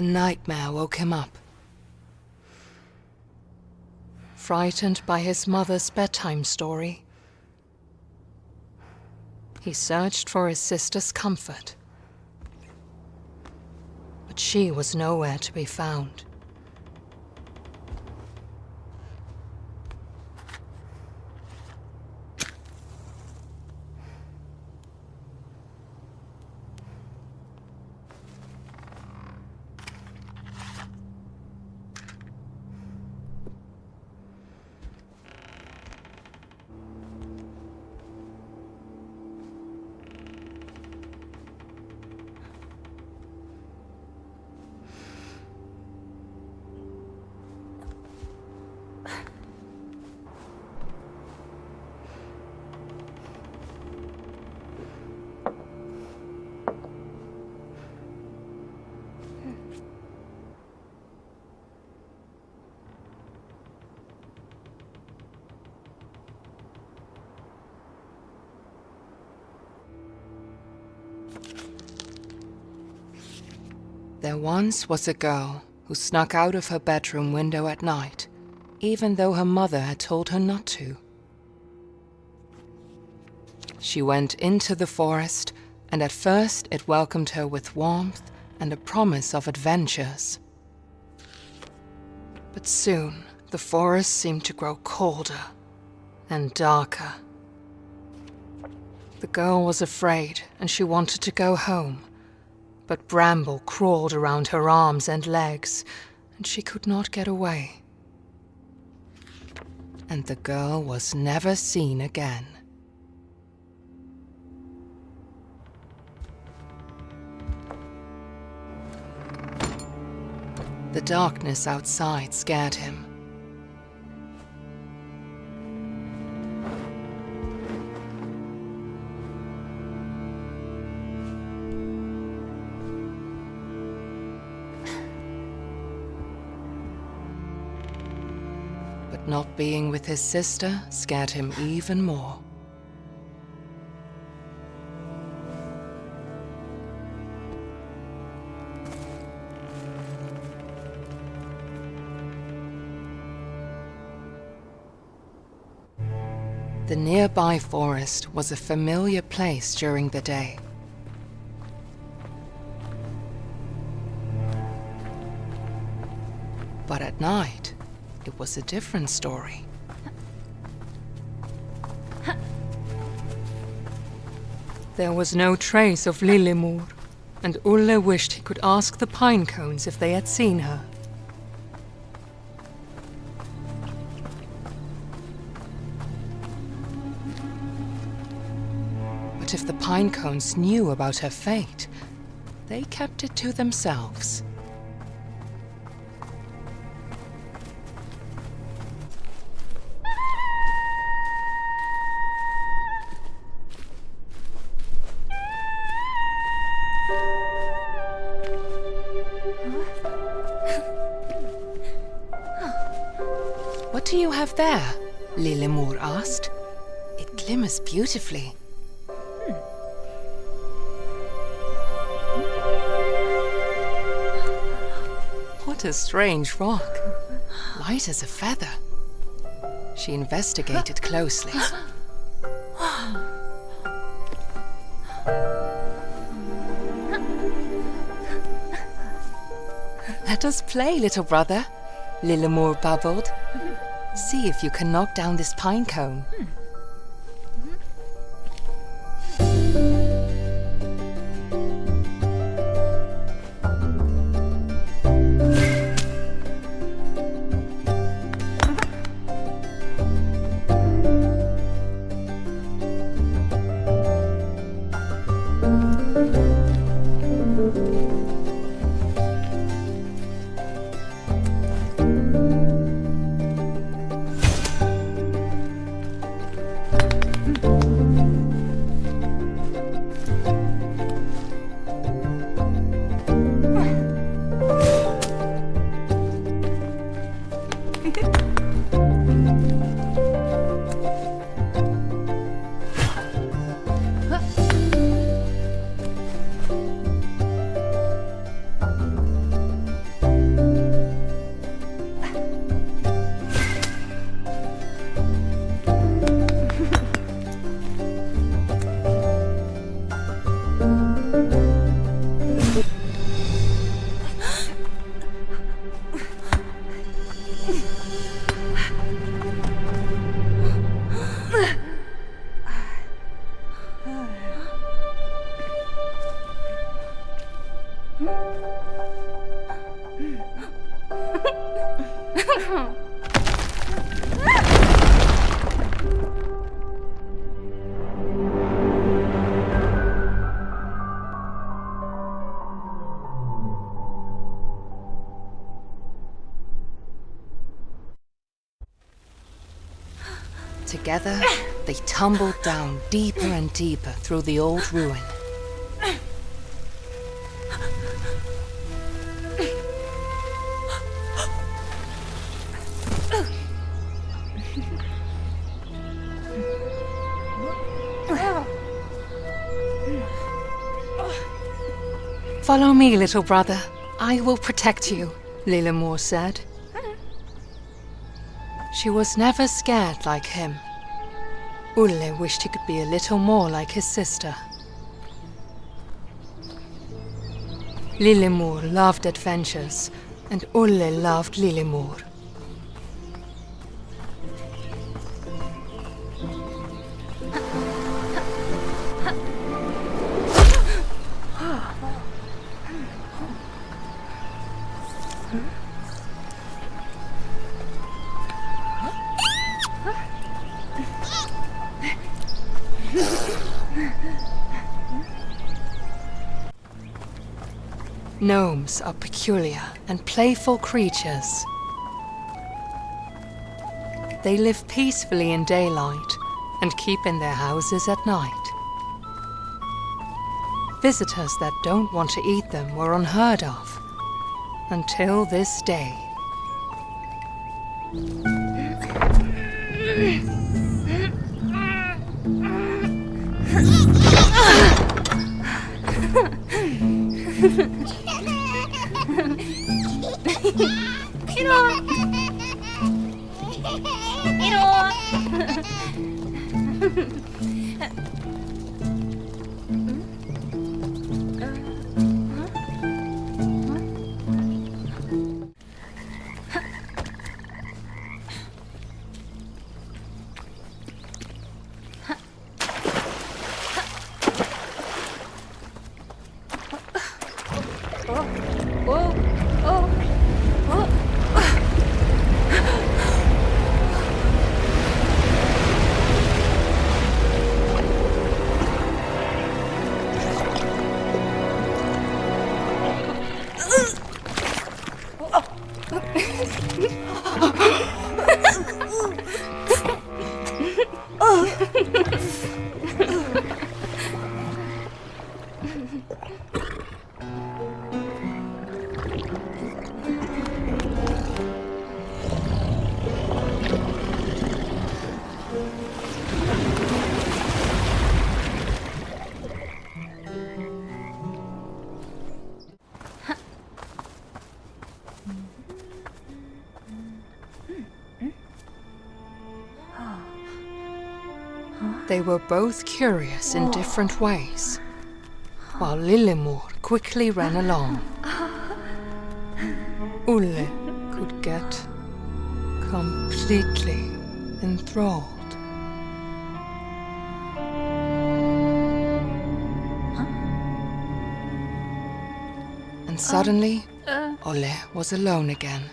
A nightmare woke him up. Frightened by his mother's bedtime story, he searched for his sister's comfort. But she was nowhere to be found. There once was a girl who snuck out of her bedroom window at night, even though her mother had told her not to. She went into the forest, and at first it welcomed her with warmth and a promise of adventures. But soon the forest seemed to grow colder and darker. The girl was afraid, and she wanted to go home. But Bramble crawled around her arms and legs, and she could not get away. And the girl was never seen again. The darkness outside scared him. Not being with his sister scared him even more. The nearby forest was a familiar place during the day. But at night, it was a different story. There was no trace of Lillemor, and Ulle wished he could ask the pine cones if they had seen her. But if the pine cones knew about her fate, they kept it to themselves. What do you have there? Lillemor asked. It glimmers beautifully. What a strange rock. Light as a feather. She investigated closely. Let us play, little brother, Lillemor bubbled. See if you can knock down this pine cone. Together, they tumbled down deeper and deeper through the old ruin. Follow me, little brother. I will protect you, Lilimor said. She was never scared like him. Ulle wished he could be a little more like his sister. Lilimor loved adventures, and Ulle loved Lilimor. Gnomes are peculiar and playful creatures. They live peacefully in daylight and keep in their houses at night. Visitors that don't want to eat them were unheard of, until this day. They were both curious in different ways, while Lilimor quickly ran along. Ulle could get completely enthralled. And suddenly, Ulle was alone again.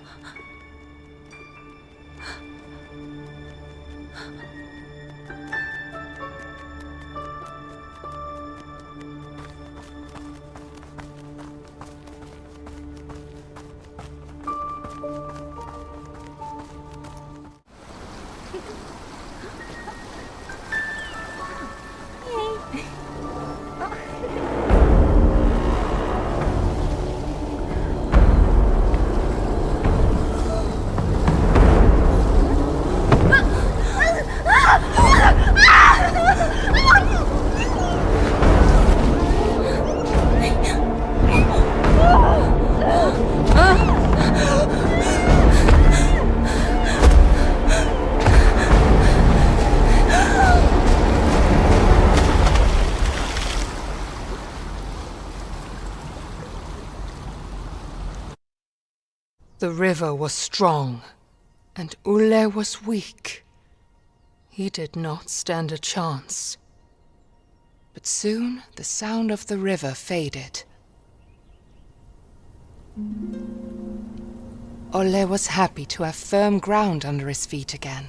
The river was strong, and Ulle was weak. He did not stand a chance. But soon the sound of the river faded. Ulle was happy to have firm ground under his feet again.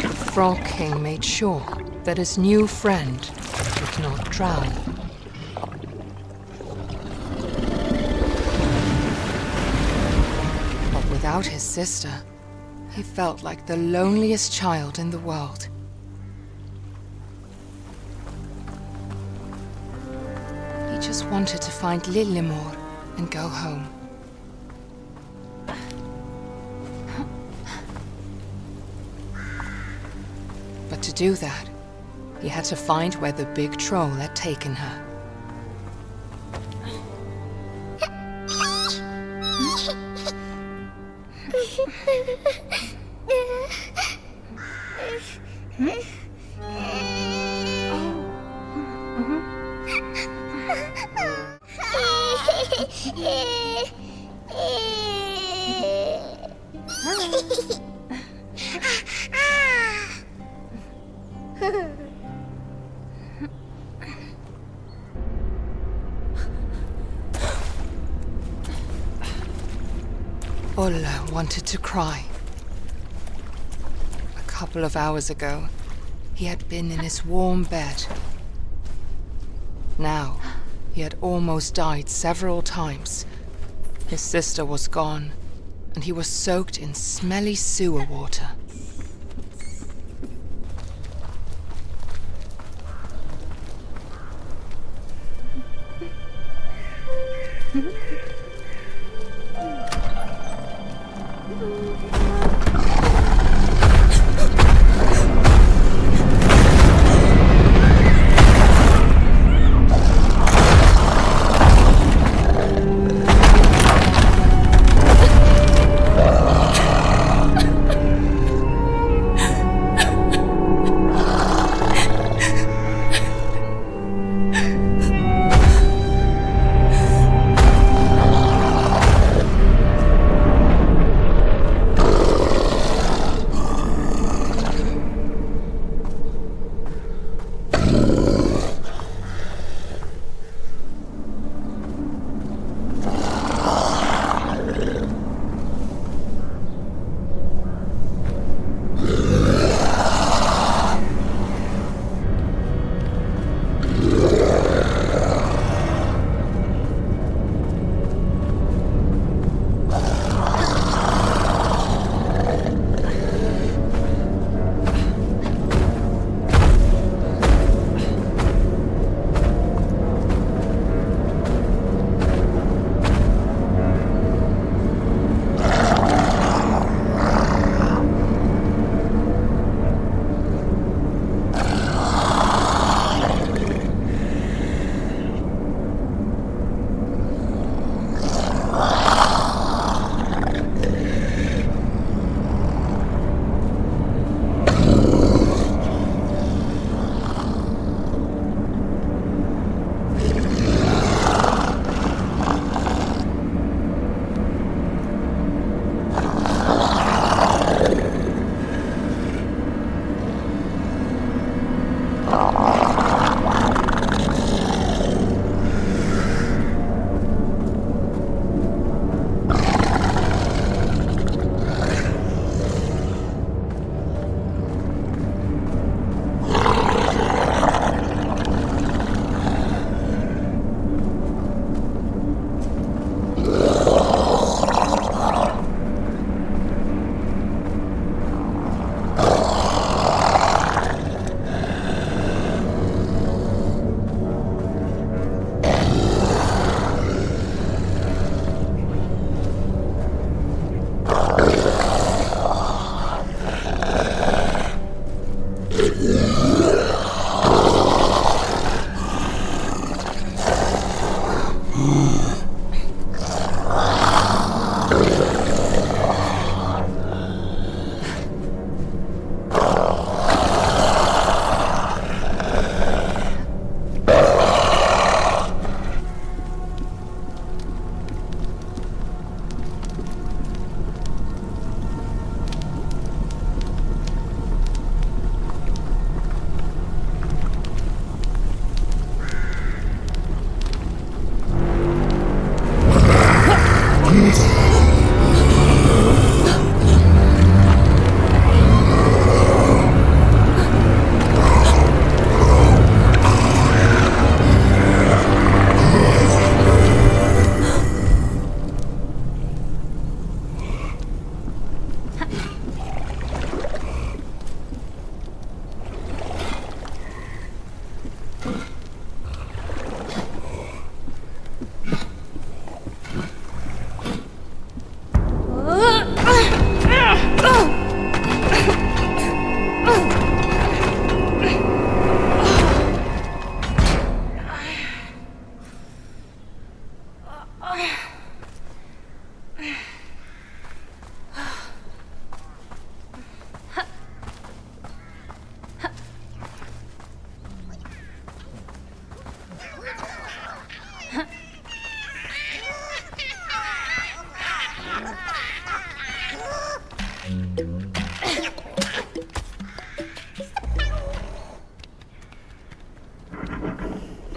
The Frog King made sure that his new friend would not drown. But without his sister, he felt like the loneliest child in the world. He just wanted to find Lillemor and go home. But to do that, he had to find where the big troll had taken her. Ulle wanted to cry. A couple of hours ago, he had been in his warm bed. Now, he had almost died several times. His sister was gone, and he was soaked in smelly sewer water.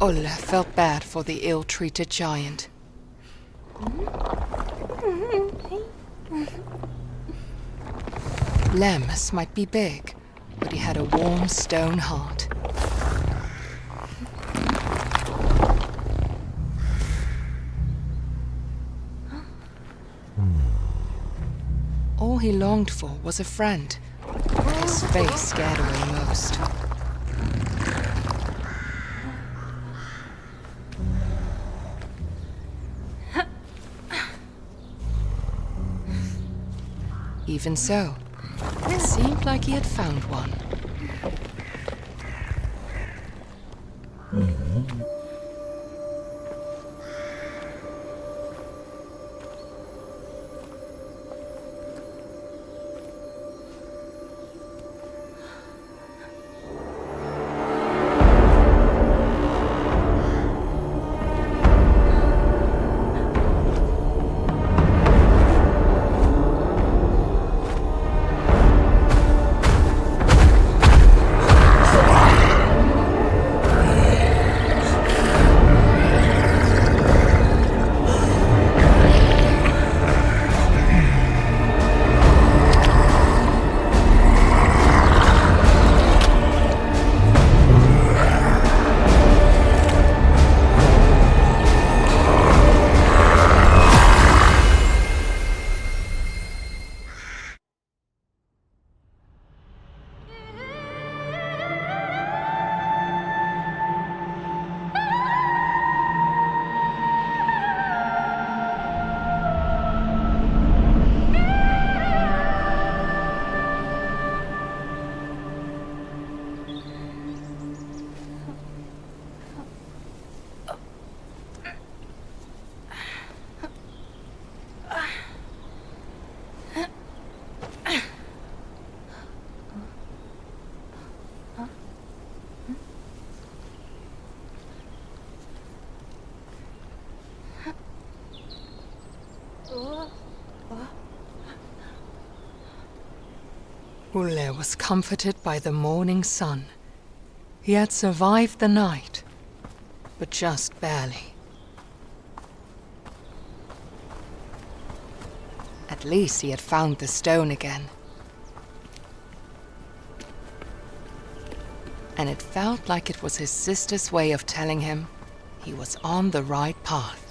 Ulle felt bad for the ill-treated giant. Lemmus might be big, but he had a warm stone heart. All he longed for was a friend, but his face scared away most. Even so, it seemed like he had found one. Ulle was comforted by the morning sun. He had survived the night, but just barely. At least he had found the stone again. And it felt like it was his sister's way of telling him he was on the right path.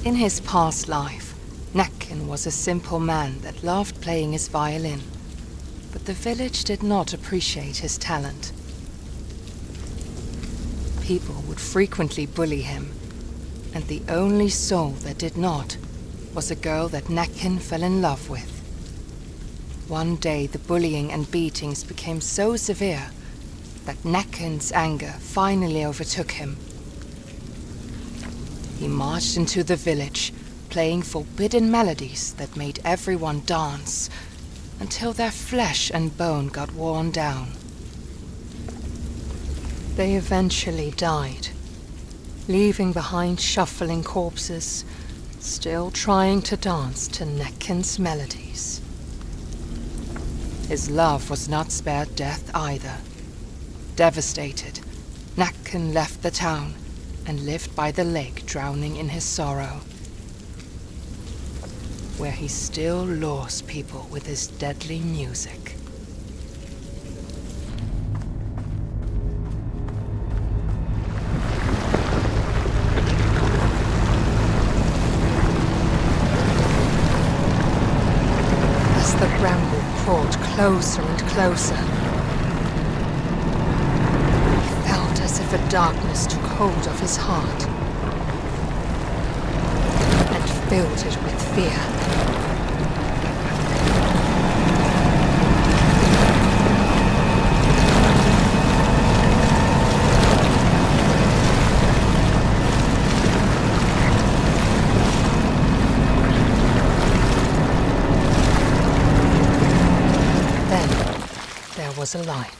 In his past life, Natkin was a simple man that loved playing his violin, but the village did not appreciate his talent. People would frequently bully him, and the only soul that did not was a girl that Natkin fell in love with. One day the bullying and beatings became so severe that Natkin's anger finally overtook him. He marched into the village, playing forbidden melodies that made everyone dance, until their flesh and bone got worn down. They eventually died, leaving behind shuffling corpses, still trying to dance to Natkin's melodies. His love was not spared death either. Devastated, Natkin left the town and lived by the lake, drowning in his sorrow, where he still lures people with his deadly music. As the bramble crawled closer and closer, he felt as if a darkness took hold of his heart and filled it with fear. Then there was a light.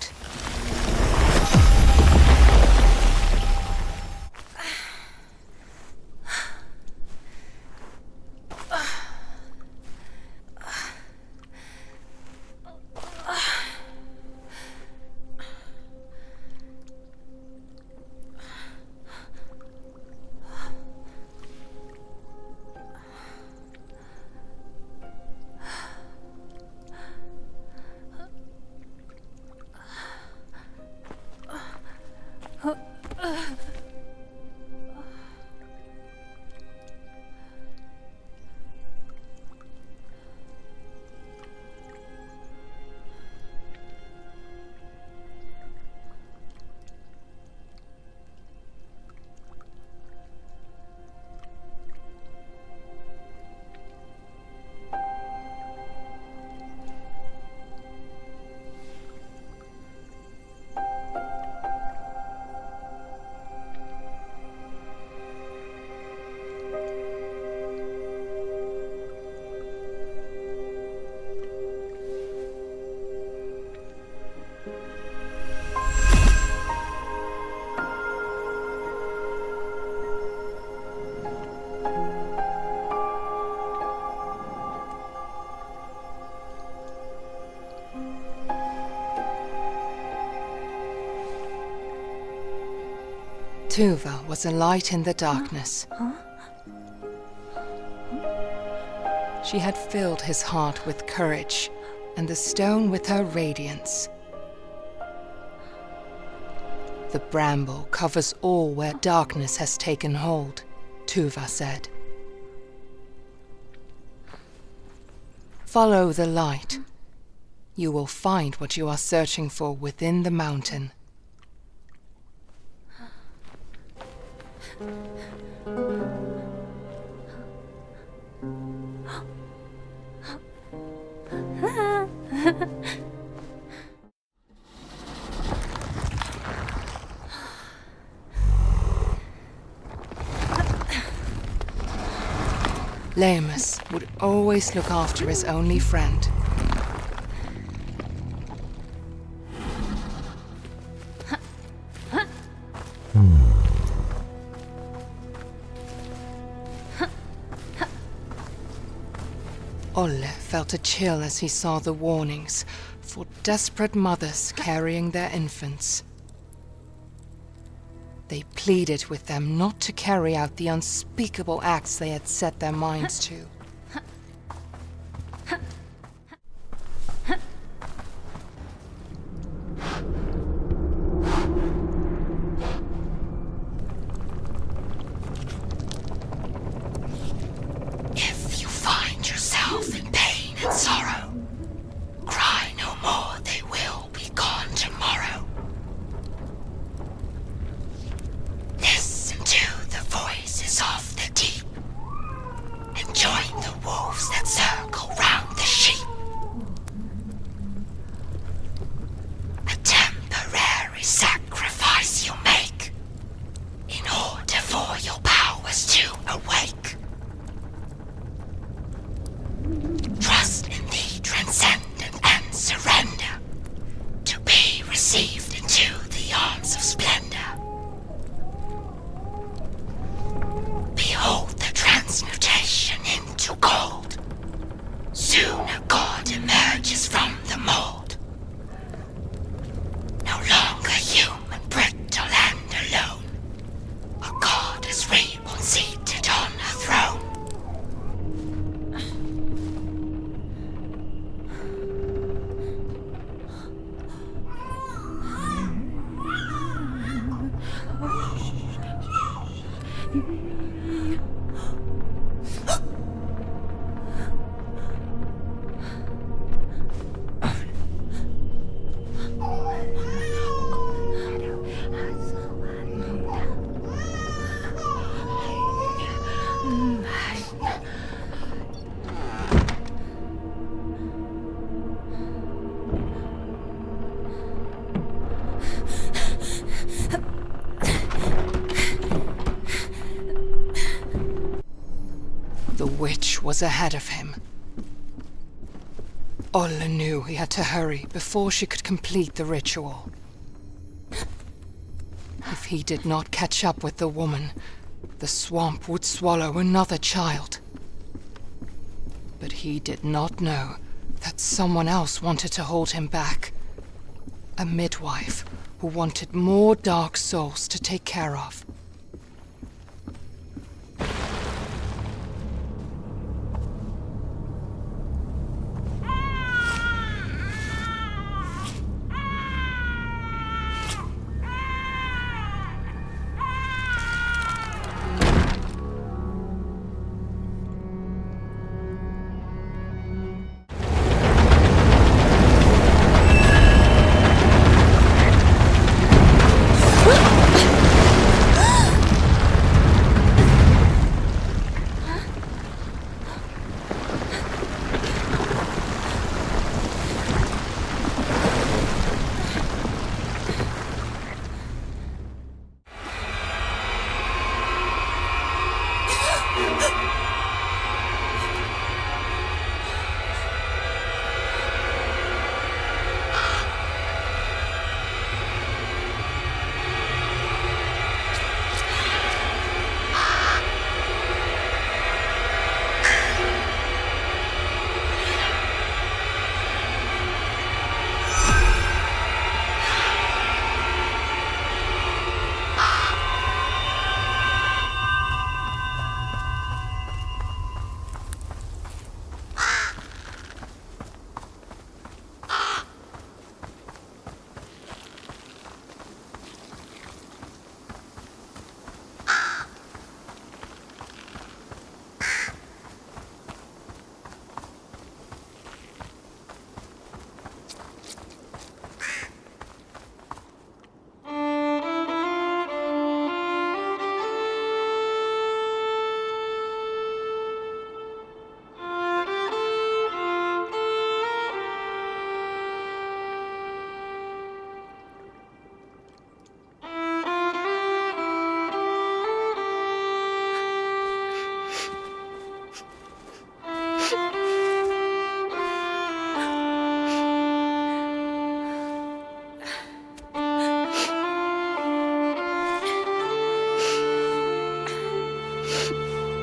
Tuva was a light in the darkness. She had filled his heart with courage, and the stone with her radiance. The bramble covers all where darkness has taken hold, Tuva said. Follow the light. You will find what you are searching for within the mountain. Lemus would always look after his only friend. Olle felt a chill as he saw the warnings for desperate mothers carrying their infants. They pleaded with them not to carry out the unspeakable acts they had set their minds to. The witch was ahead of him. Olle knew he had to hurry before she could complete the ritual. If he did not catch up with the woman, the swamp would swallow another child. But he did not know that someone else wanted to hold him back. A midwife who wanted more dark souls to take care of.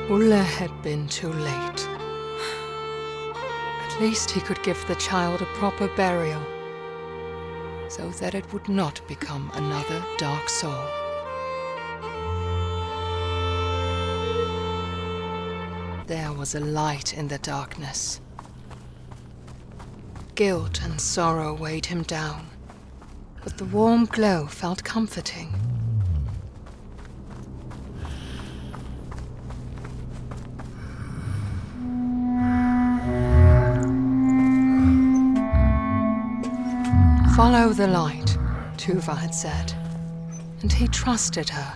Olle had been too late. At least he could give the child a proper burial, so that it would not become another dark soul. There was a light in the darkness. Guilt and sorrow weighed him down, but the warm glow felt comforting. Follow the light, Tuva had said, and he trusted her.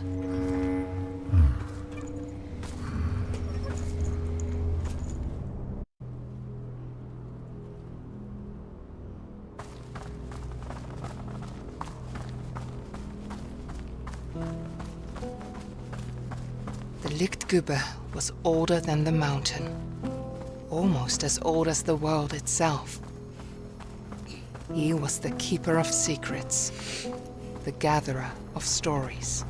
The Lichtgubbe was older than the mountain, almost as old as the world itself. He was the keeper of secrets, the gatherer of stories.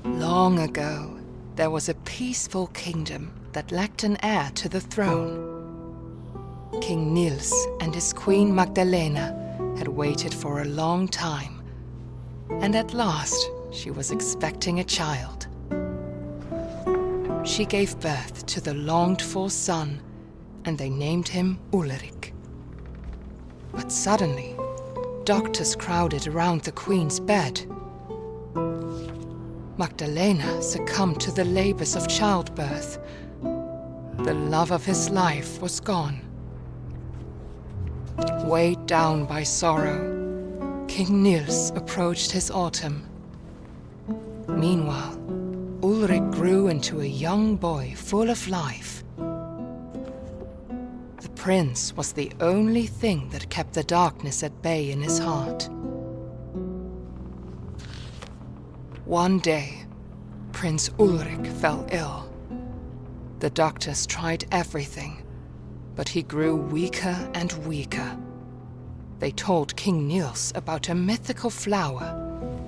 Long ago, there was a peaceful kingdom that lacked an heir to the throne. King Nils and his queen Magdalena had waited for a long time, and at last she was expecting a child. She gave birth to the longed-for son, and they named him Ulrich. But suddenly, doctors crowded around the queen's bed. Magdalena succumbed to the labors of childbirth. The love of his life was gone. Weighed down by sorrow, King Niels approached his autumn. Meanwhile, Ulrich grew into a young boy full of life. The prince was the only thing that kept the darkness at bay in his heart. One day, Prince Ulrich fell ill. The doctors tried everything, but he grew weaker and weaker. They told King Niels about a mythical flower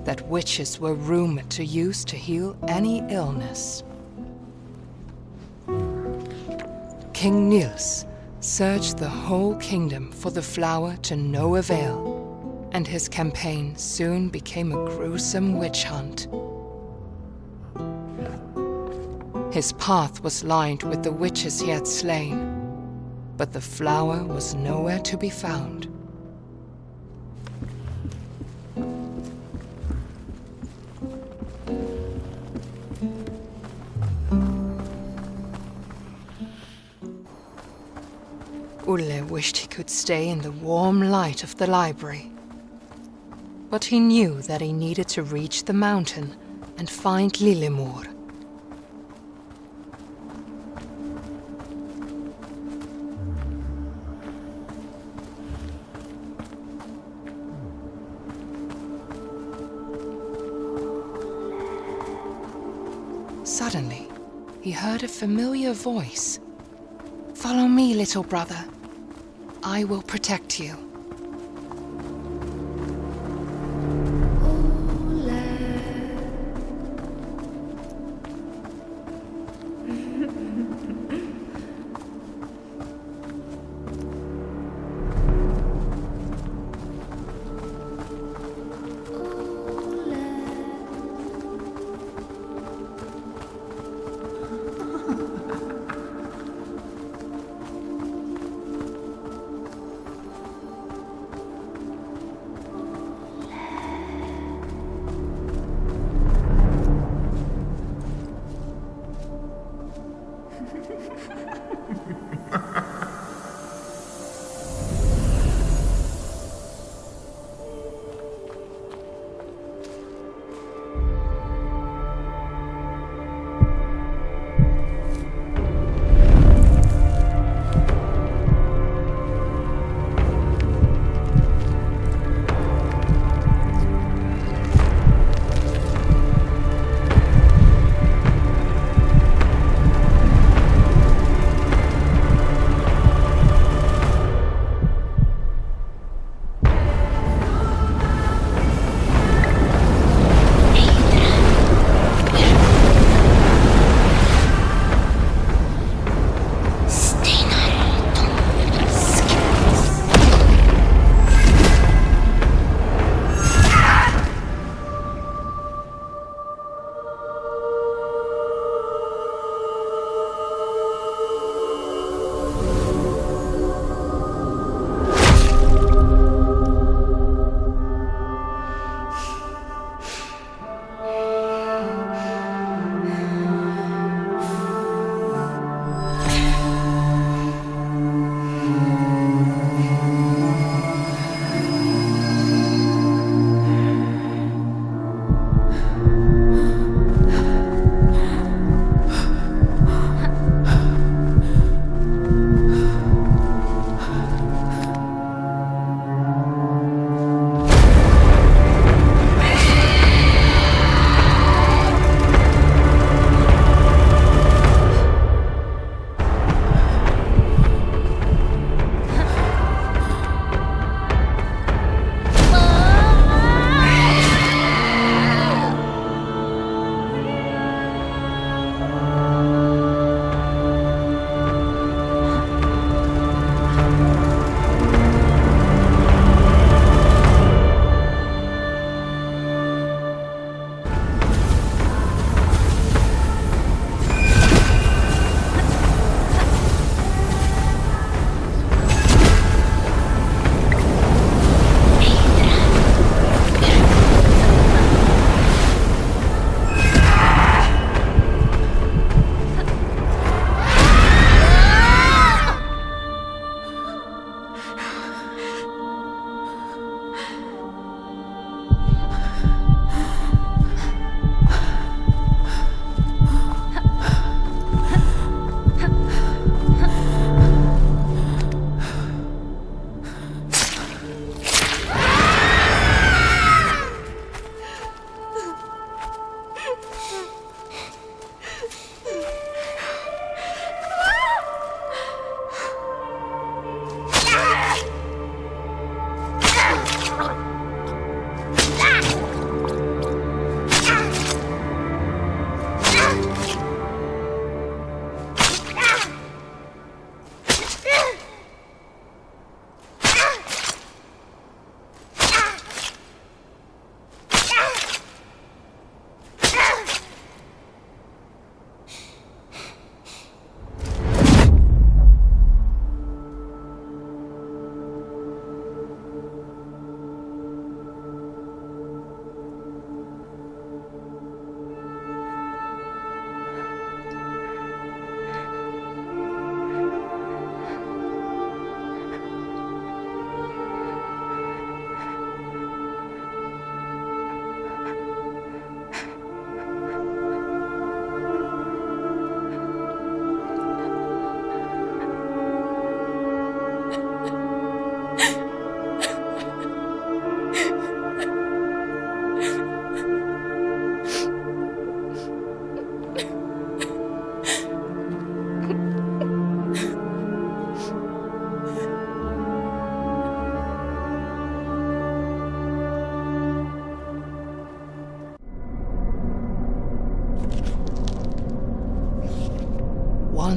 that witches were rumored to use to heal any illness. King Niels searched the whole kingdom for the flower to no avail, and his campaign soon became a gruesome witch hunt. His path was lined with the witches he had slain, but the flower was nowhere to be found. Ulle wished he could stay in the warm light of the library. But he knew that he needed to reach the mountain and find Lillemor. Suddenly, he heard a familiar voice. "Follow me, little brother. I will protect you."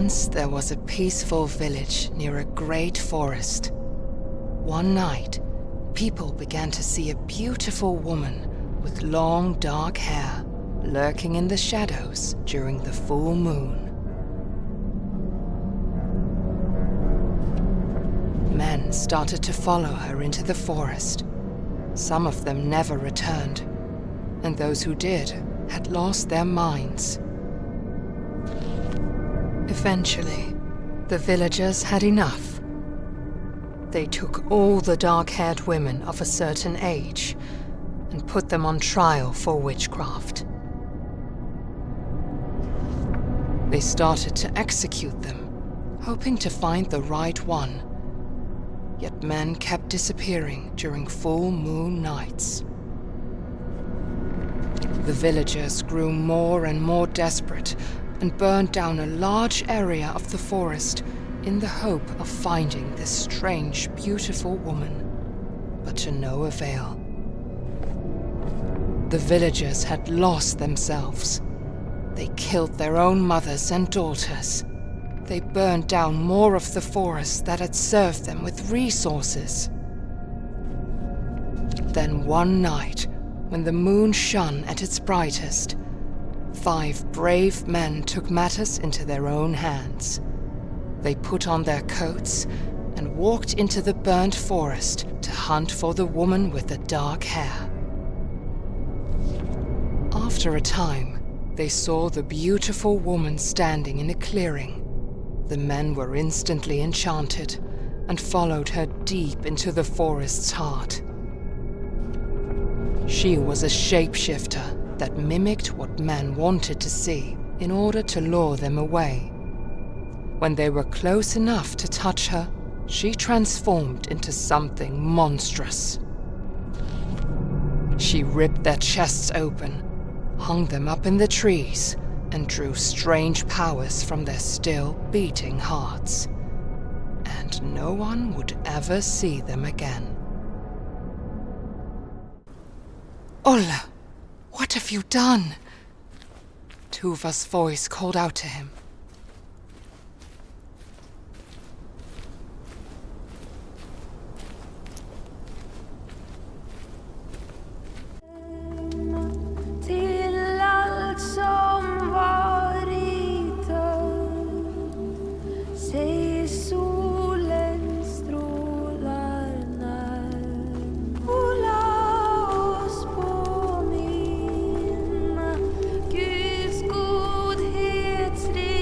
Once there was a peaceful village near a great forest. One night, people began to see a beautiful woman with long dark hair lurking in the shadows during the full moon. Men started to follow her into the forest. Some of them never returned, and those who did had lost their minds. Eventually, the villagers had enough. They took all the dark-haired women of a certain age and put them on trial for witchcraft. They started to execute them, hoping to find the right one. Yet men kept disappearing during full moon nights. The villagers grew more and more desperate and burned down a large area of the forest in the hope of finding this strange, beautiful woman, but to no avail. The villagers had lost themselves. They killed their own mothers and daughters. They burned down more of the forest that had served them with resources. Then one night, when the moon shone at its brightest, 5 brave men took matters into their own hands. They put on their coats and walked into the burnt forest to hunt for the woman with the dark hair. After a time, they saw the beautiful woman standing in a clearing. The men were instantly enchanted and followed her deep into the forest's heart. She was a shapeshifter that mimicked what men wanted to see in order to lure them away. When they were close enough to touch her, she transformed into something monstrous. She ripped their chests open, hung them up in the trees, and drew strange powers from their still beating hearts. And no one would ever see them again. Olle, what have you done? Tuva's voice called out to him. Guds godhet strid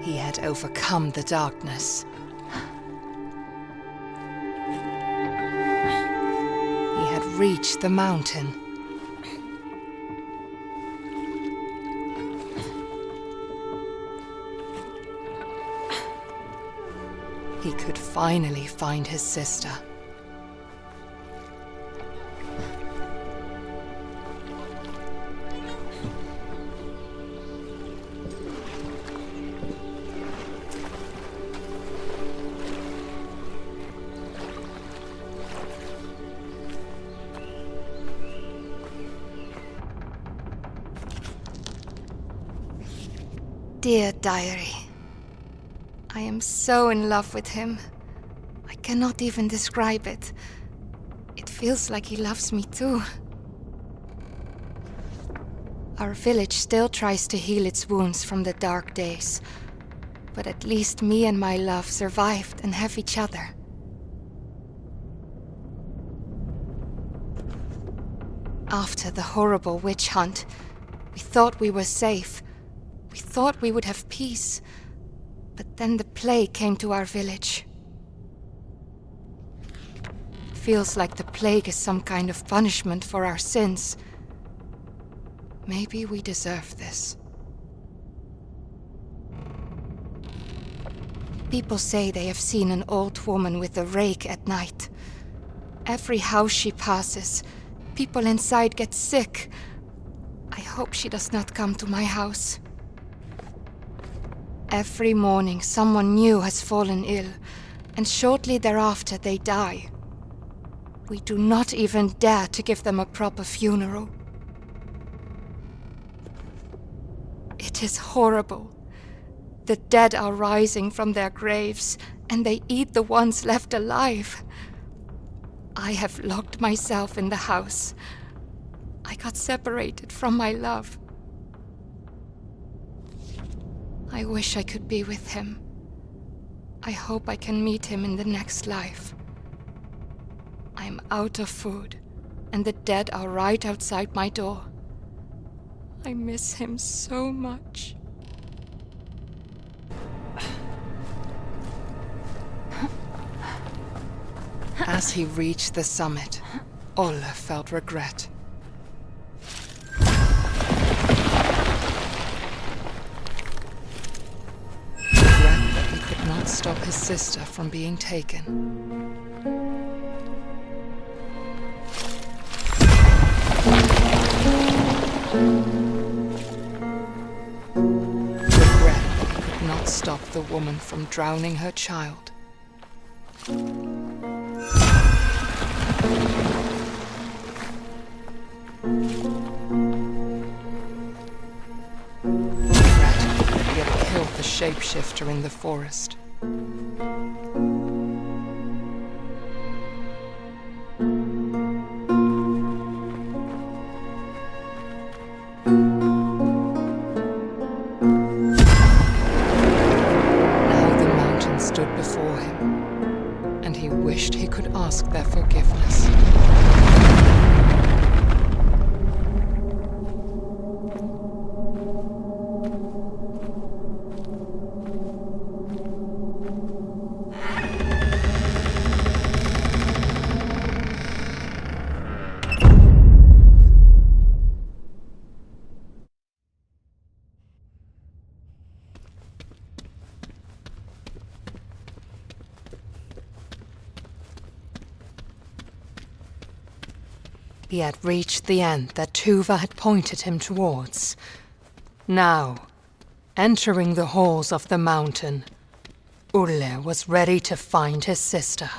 He had overcome the darkness. He had reached the mountain. He could finally find his sister. Dear diary, I am so in love with him. I cannot even describe it. It feels like he loves me too. Our village still tries to heal its wounds from the dark days, but at least me and my love survived and have each other. After the horrible witch hunt, we thought we were safe. We thought we would have peace, but then the plague came to our village. Feels like the plague is some kind of punishment for our sins. Maybe we deserve this. People say they have seen an old woman with a rake at night. Every house she passes, people inside get sick. I hope she does not come to my house. Every morning someone new has fallen ill, and shortly thereafter they die. We do not even dare to give them a proper funeral. It is horrible. The dead are rising from their graves, and they eat the ones left alive. I have locked myself in the house. I got separated from my love. I wish I could be with him. I hope I can meet him in the next life. I'm out of food, and the dead are right outside my door. I miss him so much. As he reached the summit, Olle felt regret. Regret that he could not stop his sister from being taken. Regret that he could not stop the woman from drowning her child. Regret that he had killed the shapeshifter in the forest. Stood before him, and he wished he could ask their forgiveness. He had reached the end that Tuva had pointed him towards. Now, entering the halls of the mountain, Ulle was ready to find his sister.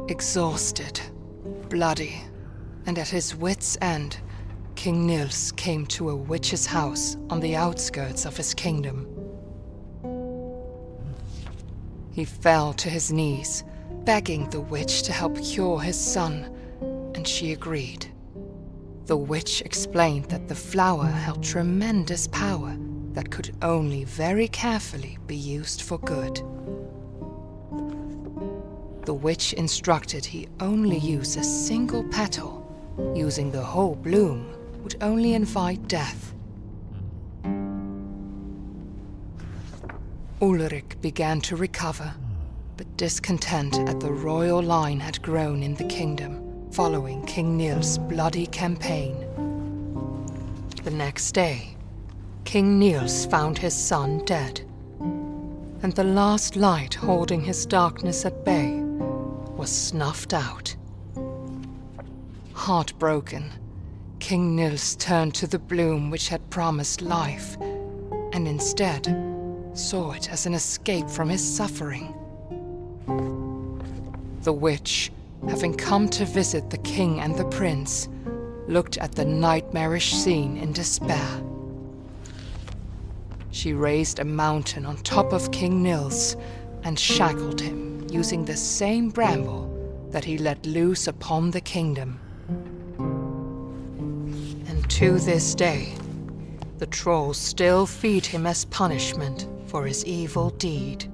Exhausted, bloody, and at his wits' end, King Niels came to a witch's house on the outskirts of his kingdom. He fell to his knees, begging the witch to help cure his son, and she agreed. The witch explained that the flower held tremendous power that could only very carefully be used for good. The witch instructed he only use a single petal. Using the whole bloom would only invite death. Ulrich began to recover, but discontent at the royal line had grown in the kingdom following King Niels' bloody campaign. The next day, King Niels found his son dead, and the last light holding his darkness at bay was snuffed out. Heartbroken, King Niels turned to the bloom which had promised life, and instead saw it as an escape from his suffering. The witch, having come to visit the king and the prince, looked at the nightmarish scene in despair. She raised a mountain on top of King Niels and shackled him using the same bramble that he let loose upon the kingdom. And to this day, the trolls still feed him as punishment for his evil deed.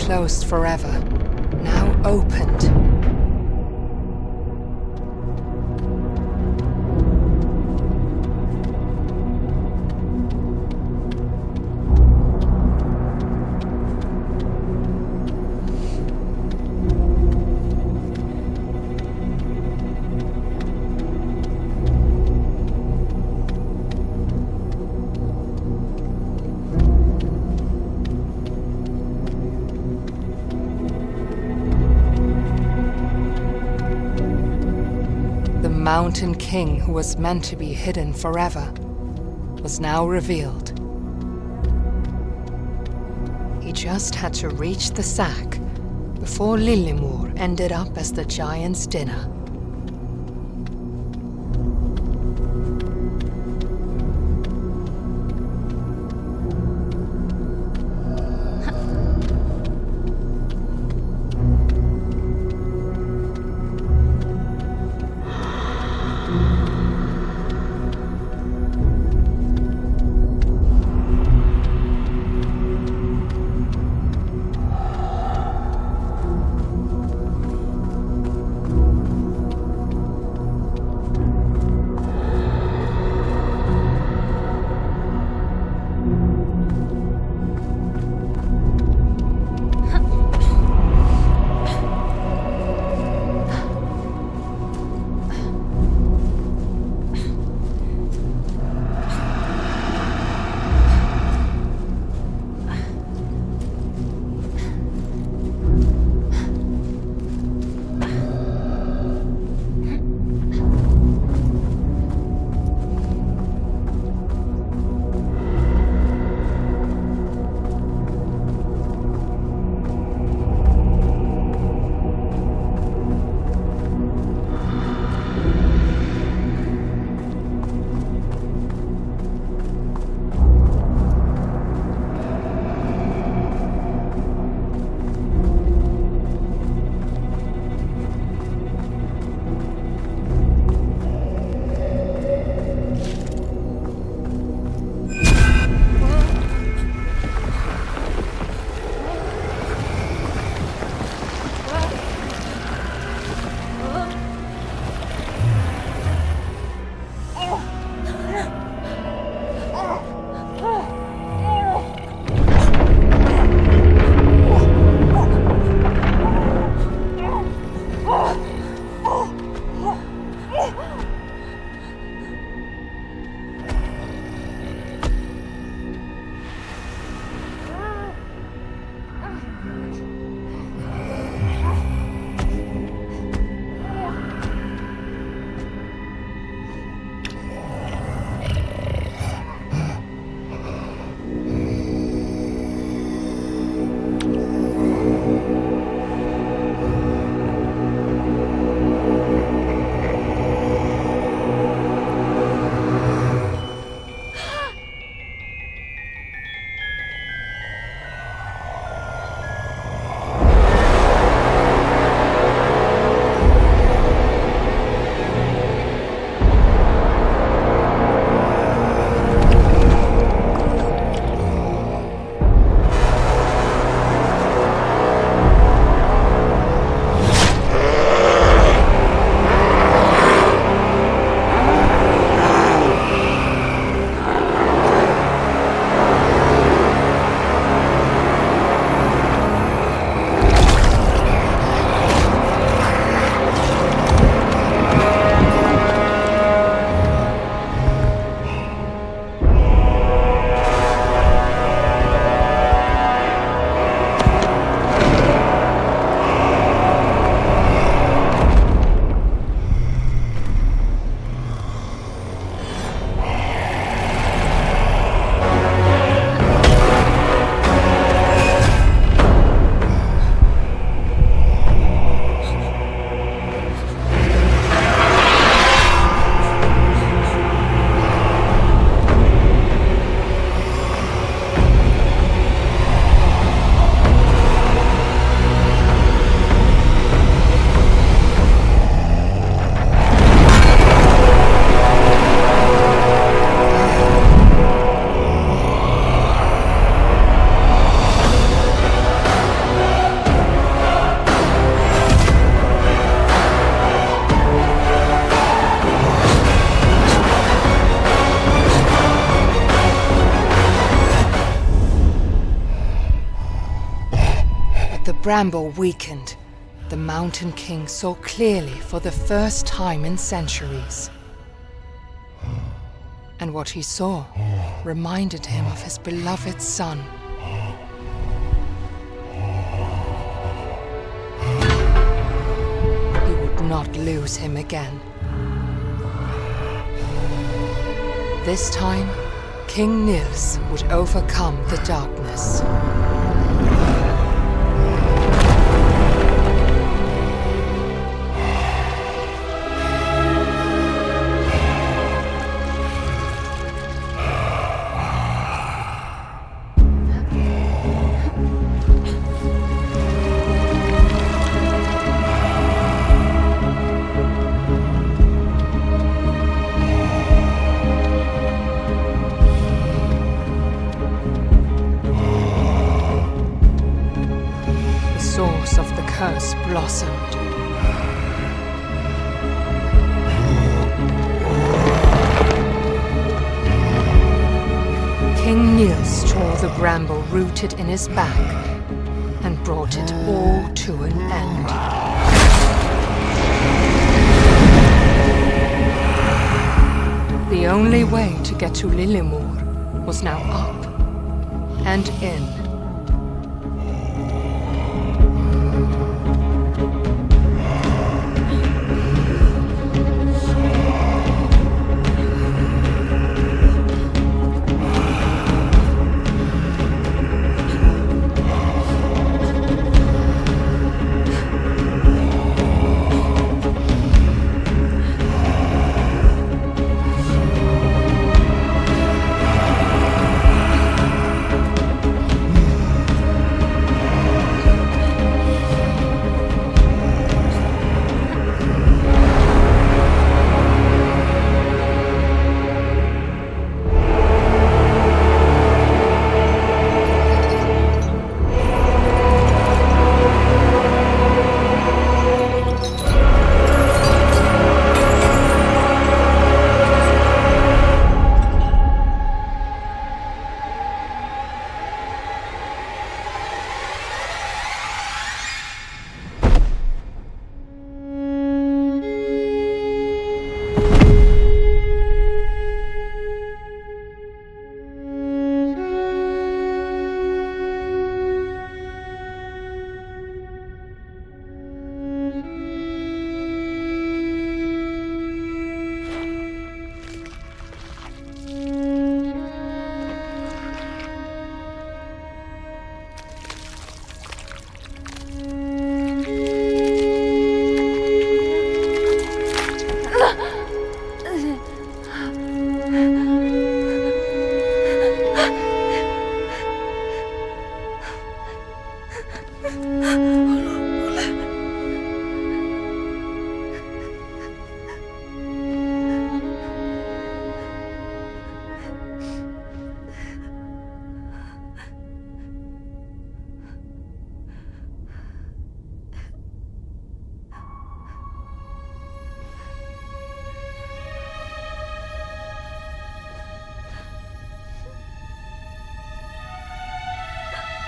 Closed forever, now opened. The Mountain King, who was meant to be hidden forever, was now revealed. He just had to reach the sack before Lillemor ended up as the giant's dinner. bramble weakened, the Mountain King saw clearly for the first time in centuries. And what he saw reminded him of his beloved son. He would not lose him again. This time, King Nils would overcome the darkness. Curse blossomed. King Niels tore the bramble rooted in his back and brought it all to an end. The only way to get to Lillemor was now up and in.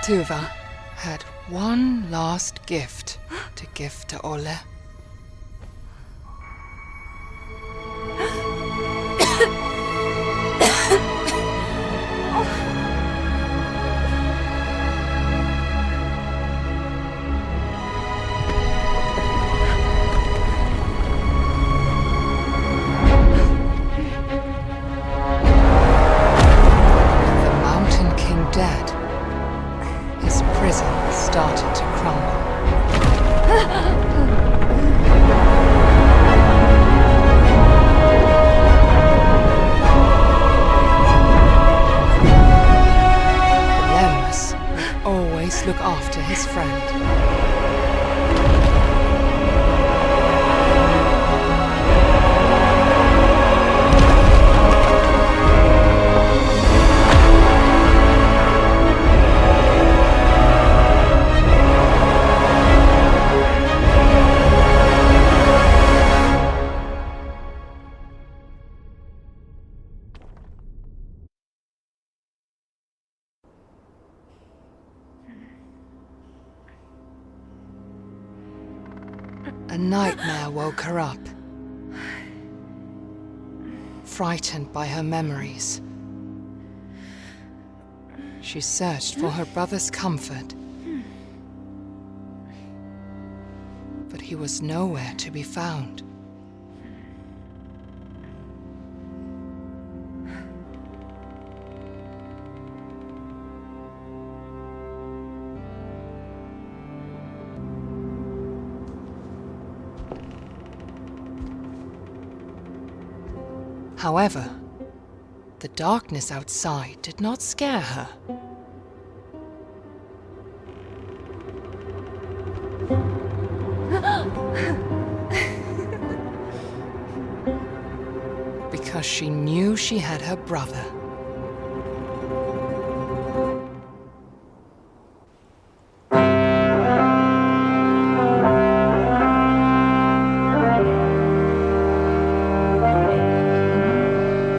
Tuva had one last gift to give to Ole. The Mountain King dead, his prison started to crumble. Lemmus would always look after his friend. A nightmare woke her up. Frightened by her memories, she searched for her brother's comfort. But he was nowhere to be found. However, the darkness outside did not scare her. Because she knew she had her brother.